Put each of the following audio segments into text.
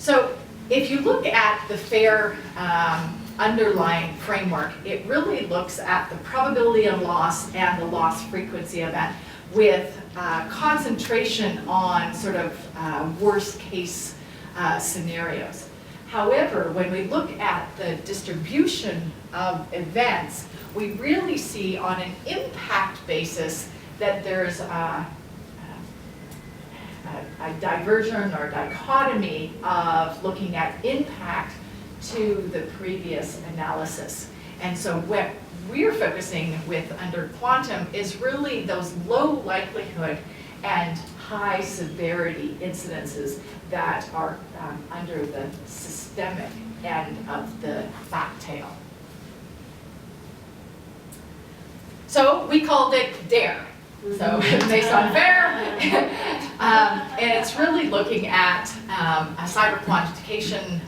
So if you look at the FAIR underlying framework, it really looks at the probability of loss and the loss frequency event with concentration on sort of worst case scenarios. However, when we look at the distribution of events, we really see on an impact basis that there's a diversion or dichotomy of looking at impact to the previous analysis. And so what we're focusing with under quantum is really those low likelihood and high severity incidences that are under the systemic end of the fat tail. So we called it DARE. So based on FAIR, and it's really looking at a cyber quantification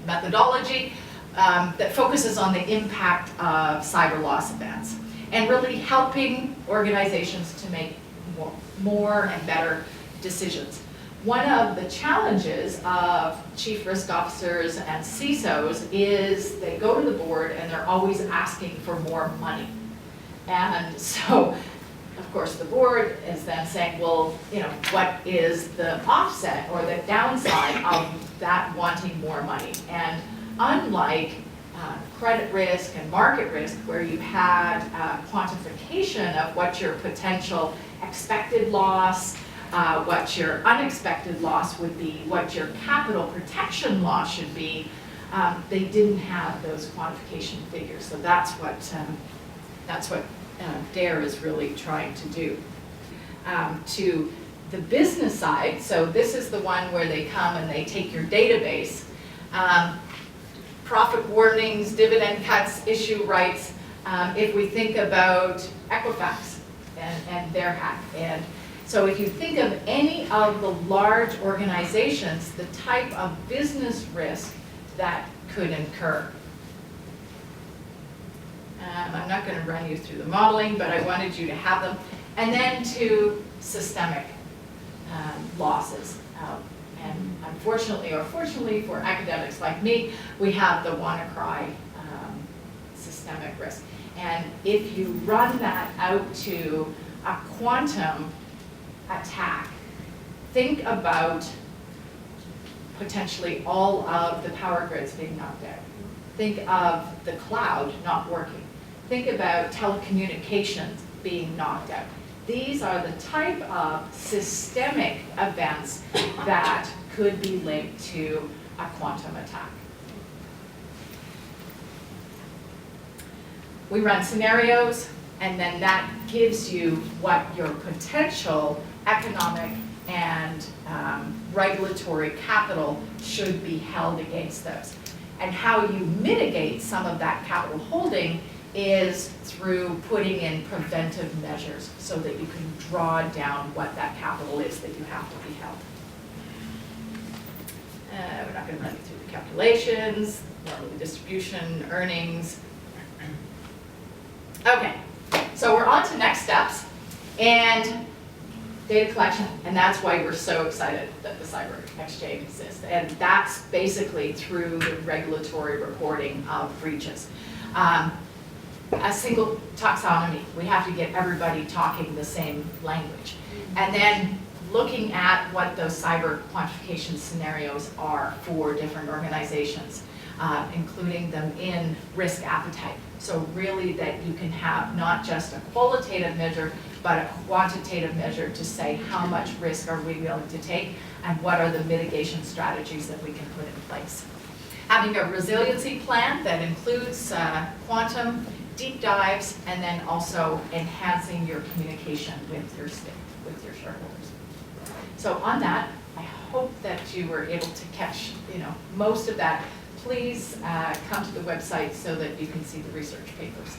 methodology that focuses on the impact of cyber loss events and really helping organizations to make more and better decisions. One of the challenges of chief risk officers and CISOs is they go to the board and they're always asking for more money. And so, of course, the board is then saying, well, you know, what is the offset or the downside of that wanting more money? And unlike credit risk and market risk, where you had quantification of what your potential expected loss, what your unexpected loss would be, what your capital protection loss should be, they didn't have those quantification figures. So that's what DARE is really trying to do. To the business side, so this is the one where they come and they take your database, profit warnings, dividend cuts, issue rights. If we think about Equifax and their hack, and so if you think of any of the large organizations, the type of business risk that could incur. I'm not going to run you through the modeling, but I wanted you to have them. And then to systemic losses. And unfortunately, or fortunately for academics like me, we have the WannaCry systemic risk. And if you run that out to a quantum attack, think about potentially all of the power grids being knocked out. Think of the cloud not working. Think about telecommunications being knocked out. These are the type of systemic events that could be linked to a quantum attack. We run scenarios, and then that gives you what your potential economic and regulatory capital should be held against those. And how you mitigate some of that capital holding is through putting in preventive measures so that you can draw down what that capital is that you have to be held. We're not going to run you through the calculations, the distribution, earnings. Okay, so we're on to next steps and data collection, and that's why we're so excited that the cyber exchange exists. And that's basically through the regulatory reporting of breaches. A single taxonomy, we have to get everybody talking the same language. And then looking at what those cyber quantification scenarios are for different organizations, including them in risk appetite. So really that you can have not just a qualitative measure, but a quantitative measure to say how much risk are we willing to take and what are the mitigation strategies that we can put in place. Having a resiliency plan that includes quantum, deep dives, and then also enhancing your communication with your shareholders. So on that, I hope that you were able to catch most of that. Please come to the website so that you can see the research papers.